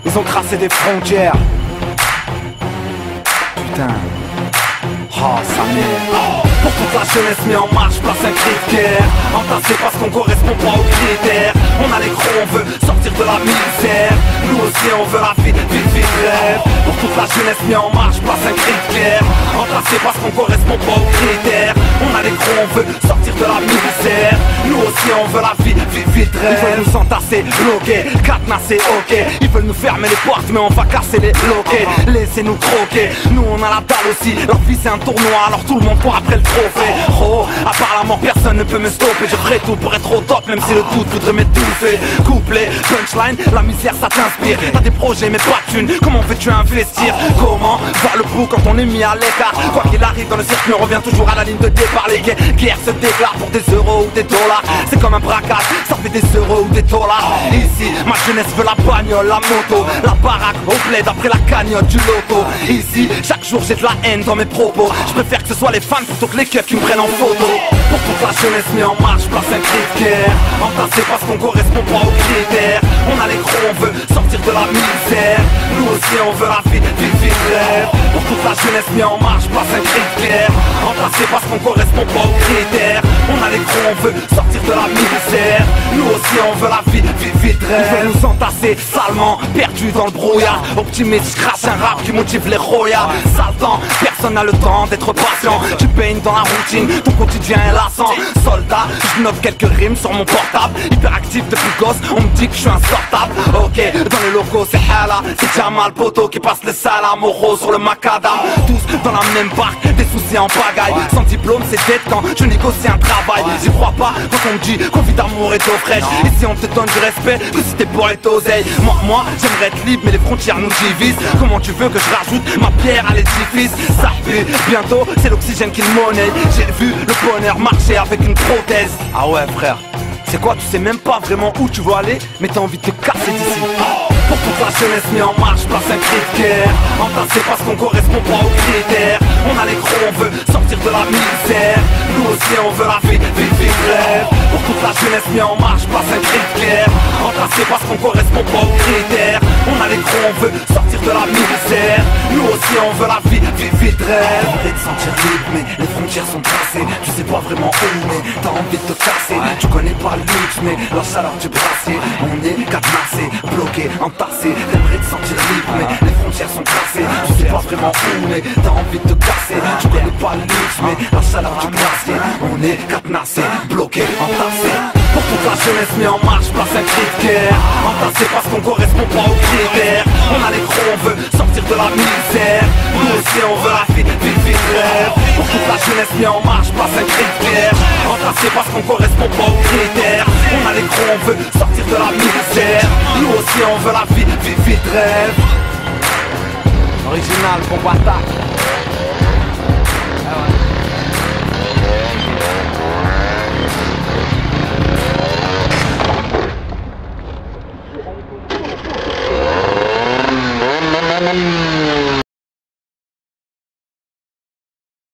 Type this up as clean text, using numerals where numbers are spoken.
Ils ont tracé des frontières. Putain. Oh sa mère. Pour toute la jeunesse mis en marche, place un cri de guerre. Entassé parce qu'on correspond pas aux critères. On a les gros, on veut sortir de la misère. Nous aussi on veut la vie, rêve. Pour toute la jeunesse mis en marche, place un cri de guerre. Entassé parce qu'on correspond pas aux critères. On a les gros, on veut sortir de la misère. Nous aussi on veut la vie, rêve. Ils veulent nous entasser, bloquer, cadenasser, ok. Ils veulent nous fermer les portes mais on va casser les loquets. Laissez-nous croquer, nous on a la dalle aussi. Leur vie c'est un tournoi, alors tout le monde court après le trophée. Oh, à part la mort personne ne peut me stopper. Je ferai tout pour être au top même si le doute voudrait m'étouffer. Couplet, punchline, la misère ça t'inspire. T'as des projets mais pas de thunes, comment veux-tu investir? Comment voir le bout quand on est mis à l'écart? Quoi qu'il arrive dans le circuit on revient toujours à la ligne de départ. Les guerres se déclarent pour des euros ou des dollars. C'est comme un braquage, ça fait des euros ou des dollars. Ici, ma jeunesse veut la bagnole, la moto, la baraque au bled après la cagnotte du loto. Ici, chaque jour j'ai de la haine dans mes propos. Je préfère que ce soit les fans plutôt que les keufs qui me prennent en photo. Pour toute la jeunesse mis en marche, place un cri de guerre. Entassé parce qu'on correspond pas aux critères. On a les gros, on veut sortir de la misère. Nous aussi on veut la vie, rêve. Pour toute la jeunesse mis en marche, place un cri de guerre. Entassé parce qu'on correspond pas aux critères. On a les gros, on veut sortir de la misère. Nous aussi on veut la vie, rêve. Ils veulent nous entasser salement, perdus dans le brouillard. Optimiste, je crache un rap qui motive les royas. Sale temps, personne n'a le temps d'être patient. Tu baignes dans la routine, ton quotidien est lassant. Soldat, je note quelques rimes sur mon portable. Hyperactif depuis gosse, on me dit que je suis insortable. Ok, dans les locaux c'est Hala, c'est Jamal Poto qui passe le salam au rose sur le macadam. Tous dans la même barque, des soucis en pagaille. Sans diplôme c'est dead quand je négocie un travail. J'y crois pas quand on me dit qu'on vit d'amour et d'eau fraîche. Et si on te donne du respect, que si t'es pour être oseille. Moi j'aimerais être libre mais les frontières nous divisent. Comment tu veux que je rajoute ma pierre à l'édifice? Ça pue, bientôt c'est l'oxygène qui le monnaie. J'ai vu le bonheur marcher avec une prothèse. Ah ouais frère, c'est quoi, tu sais même pas vraiment où tu veux aller, mais t'as envie de te casser d'ici. Pour toute la jeunesse mis en marche, place un cri de guerre. Entassé parce qu'on correspond pas aux critères. On a les gros, on veut sortir de la misère. Nous aussi on veut la vie, rêve. Pour toute la jeunesse mis en marche, place un cri de guerre. Entassé parce qu'on correspond pas aux critères. On a les gros, on veut sortir de la misère. Nous aussi on veut la vie, rêve. Envie de sentir libre mais les frontières sont tracées. Tu sais pas vraiment où mais t'as envie de te casser. Tu connais pas le luxe mais la chaleur du brassier. On est cadenassé, bloqué, entassé. T'aimerais te sentir libre mais les frontières sont tracées. Tu sais pas vraiment où mais t'as envie de te casser. Tu connais pas le luxe mais la chaleur du brassier. On est cadenassé, bloqué, entassé. Pour toute la jeunesse mis en marche, place un cri de guerre. Entassé parce qu'on correspond pas aux critères. On a les gros, on veut sortir de la misère. Nous aussi on veut la vie, rêve. Pour toute la jeunesse mis en marche, place un cri de guerre. Entassé parce qu'on correspond pas aux critères. On a les gros, on veut sortir de la misère. Nous aussi on veut la vie, rêve. Original, bon bâtard.